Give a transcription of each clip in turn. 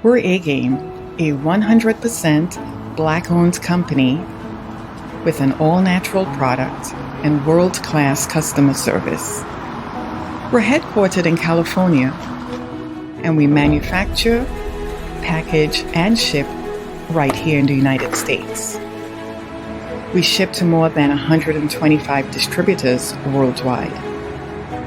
We're A-Game, a 100% Black-owned company with an all-natural product and world-class customer service. We're headquartered in California, and we manufacture, package, and ship right here in the United States. We ship to more than 125 distributors worldwide.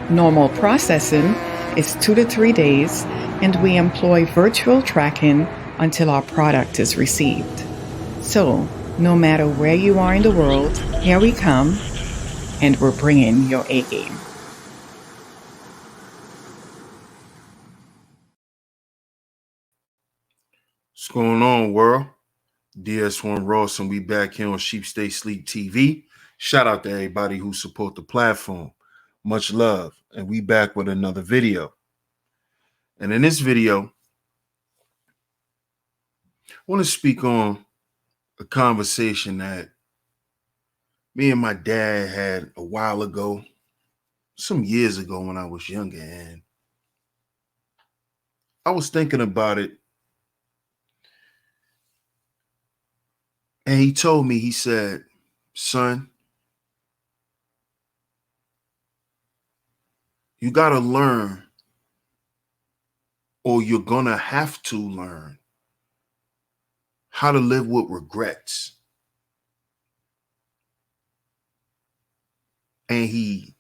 Normal processing is 2 to 3 days, and we employ virtual tracking until our product is received. So, no matter where you are in the world, here we come, and we're bringing your A-game. What's going on, world? DS1 Ross, and we back here on SHEEPSTAYSLEEPTV. Shout out to everybody who support the platform. Much love. And we back with another video. And in this video, I want to speak on a conversation that me and my dad had a while ago, some years ago when I was younger, and I was thinking about it. And he told me, he said, son, you got to learn, or you're going to have to learn, how to live with regrets. And he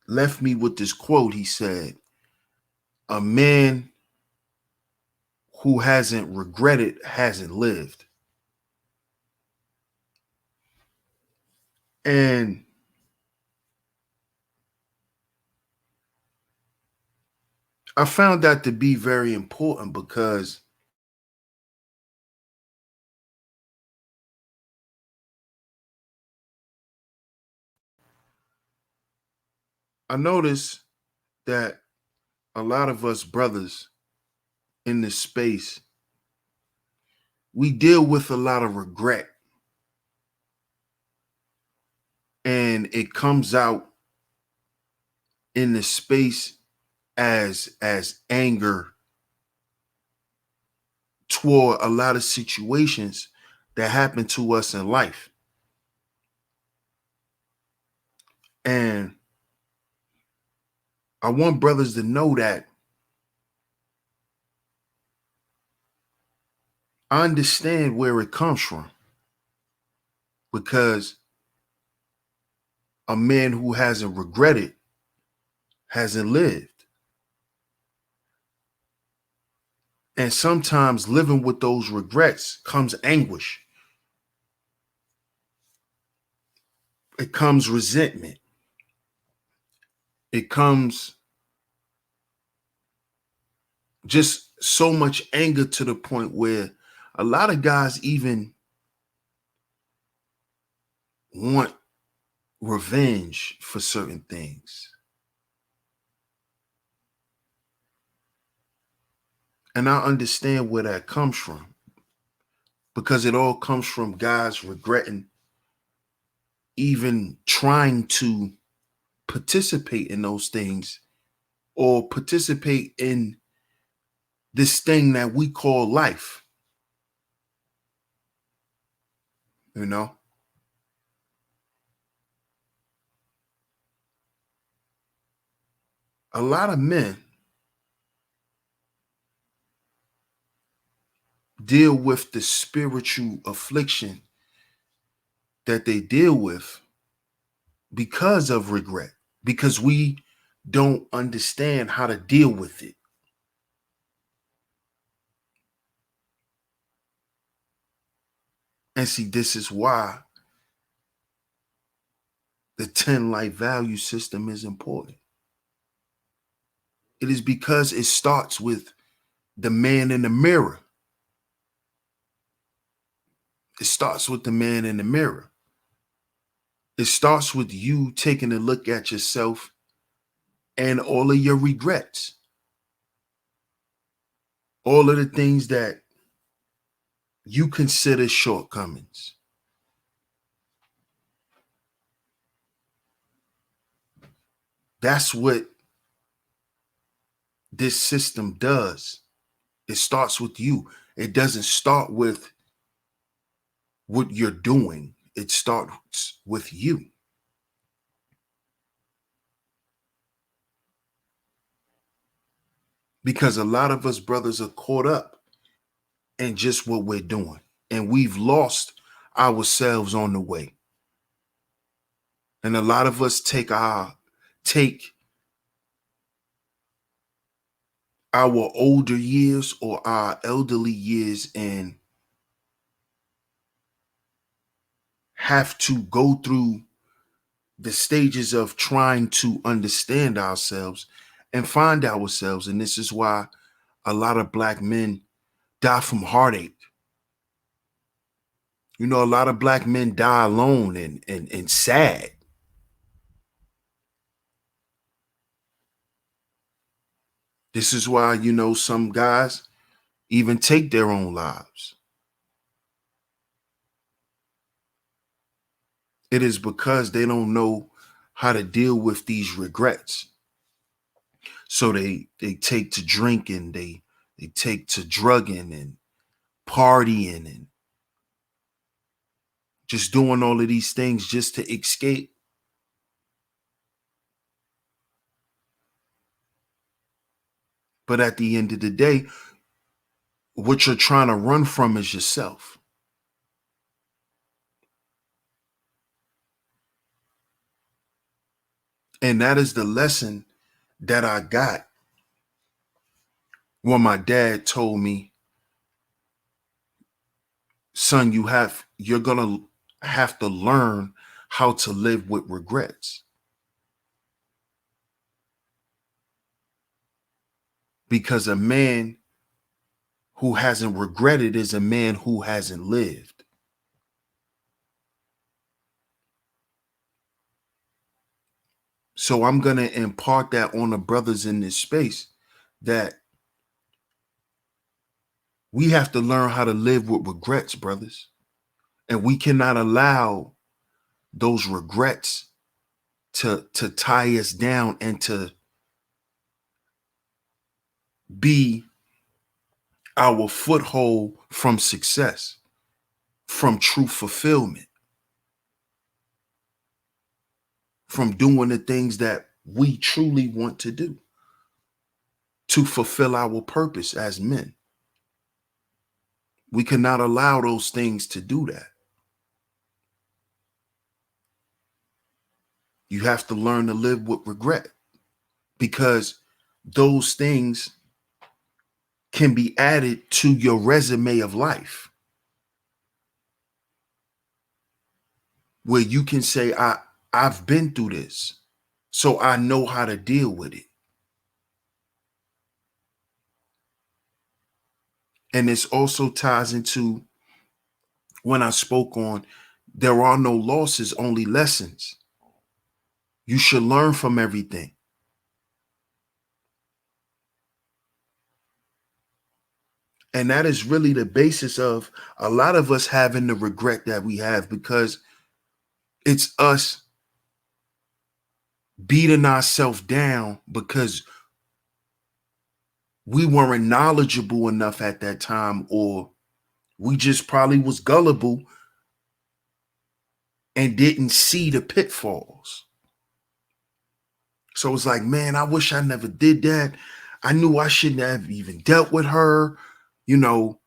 left me with this quote. He said, a man who hasn't regretted hasn't lived. And I found that to be very important because I noticed that a lot of us brothers in this space, we deal with a lot of regret. And it comes out in the space as anger toward a lot of situations that happen to us in life. And I want brothers to know that I understand where it comes from, because a man who hasn't regretted hasn't lived. And sometimes living with those regrets comes anguish. It comes resentment. It comes just so much anger to the point where a lot of guys even want revenge for certain things. And I understand where that comes from, because it all comes from guys regretting even trying to participate in those things or participate in this thing that we call life. You know? A lot of men deal with the spiritual affliction that they deal with because of regret, because we don't understand how to deal with it. And see, this is why the 10 life value system is important. It is because it starts with the man in the mirror. It starts with the man in the mirror. It starts with you taking a look at yourself and all of your regrets, all of the things that you consider shortcomings. That's what this system does. It starts with you. It doesn't start with what you're doing. It starts with you. Because a lot of us brothers are caught up in just what we're doing. And we've lost ourselves on the way. And a lot of us take our older years or our elderly years and have to go through the stages of trying to understand ourselves and find ourselves. And this is why a lot of black men die from heartache. You know, a lot of black men die alone and sad. This is why, you know, some guys even take their own lives. It is because they don't know how to deal with these regrets. So they take to drinking, they take to drugging and partying and just doing all of these things just to escape. But at the end of the day, what you're trying to run from is yourself. And that is the lesson that I got when my dad told me, son, you're gonna have to learn how to live with regrets. Because a man who hasn't regretted is a man who hasn't lived. So I'm going to impart that on the brothers in this space, that we have to learn how to live with regrets, brothers. And we cannot allow those regrets to tie us down and to be our foothold from success, from true fulfillment, from doing the things that we truly want to do, to fulfill our purpose as men. We cannot allow those things to do that. You have to learn to live with regret, because those things can be added to your resume of life, where you can say, I've been through this, so I know how to deal with it. And this also ties into when I spoke on, there are no losses, only lessons. You should learn from everything. And that is really the basis of a lot of us having the regret that we have, because it's us beating ourselves down because we weren't knowledgeable enough at that time, or we just probably was gullible and didn't see the pitfalls. So it's like, man, I wish I never did that. I knew I shouldn't have even dealt with her. You know,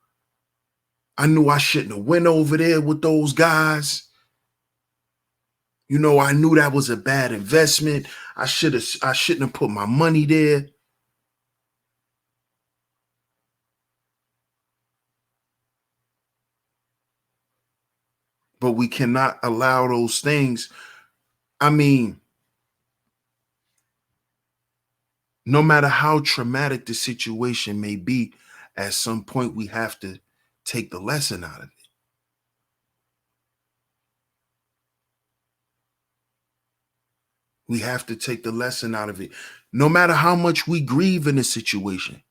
I knew I shouldn't have went over there with those guys. You know, I knew that was a bad investment. I shouldn't have put my money there. But we cannot allow those things. I mean, no matter how traumatic the situation may be, at some point we have to take the lesson out of it. We have to take the lesson out of it. No matter how much we grieve in a situation,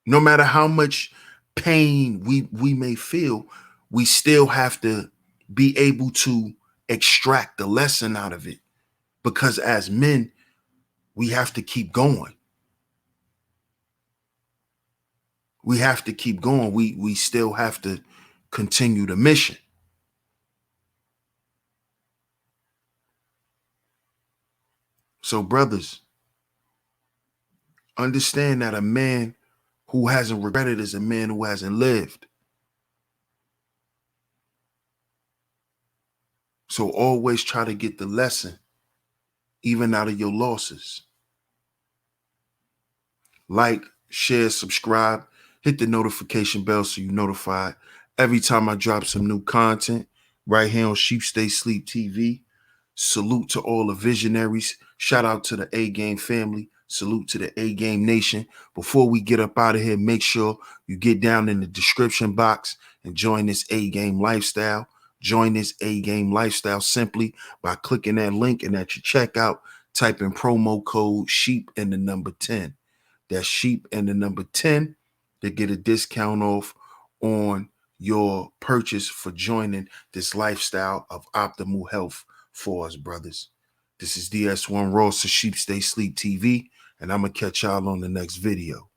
no matter how much pain we may feel, we still have to be able to extract the lesson out of it. Because as men, we have to keep going. we have to keep going. We still have to continue the mission. So, brothers, understand that a man who hasn't regretted is a man who hasn't lived. So always try to get the lesson, even out of your losses. Like, share, subscribe, hit the notification bell so you're notified every time I drop some new content right here on Sheep Stay Sleep TV. Salute to all the visionaries. Shout out to the A-Game family. Salute to the A-Game Nation. Before we get up out of here, make sure you get down in the description box and join this A-Game lifestyle. Join this A-Game lifestyle simply by clicking that link, and at your checkout, type in promo code SHEEP and the number 10. That's SHEEP and the number 10 to get a discount off on your purchase for joining this lifestyle of optimal health for us, brothers. This is DS1 Ross of Sheep Stay Sleep TV, and I'm going to catch y'all on the next video.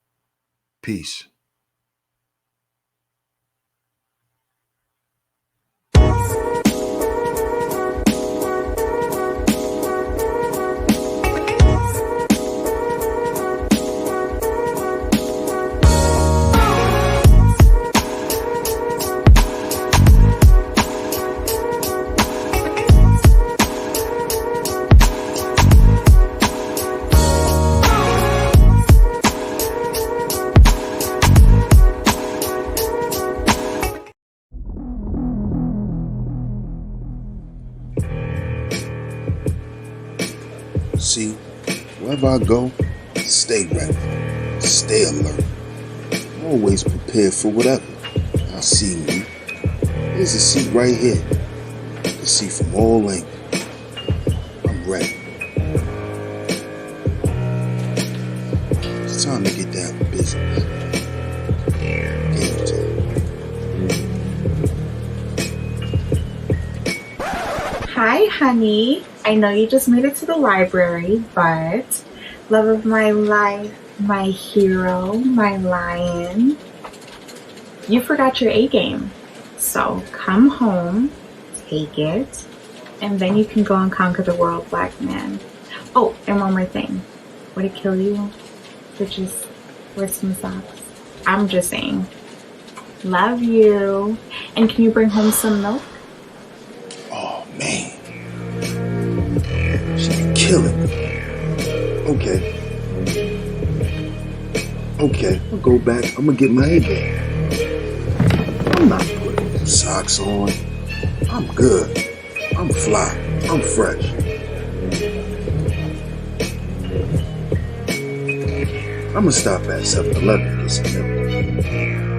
Peace. See, wherever I go, stay ready, stay alert, always prepared for whatever I see me. There's a seat right here. You can see from all angles. I'm ready. It's time to get down to business. Game time. Hi, honey. I know you just made it to the library, but love of my life, my hero, my lion, you forgot your A game. So come home, take it, and then you can go and conquer the world, black man. Oh, and one more thing. Would it kill you to just wear some socks? I'm just saying. Love you. And can you bring home some milk? Oh, man. She be killing me. Okay, I'll go back. I'm gonna get my A game. I'm not putting them socks on. I'm good. I'm fly. I'm fresh. I'm gonna stop at 7-Eleven and get some milk.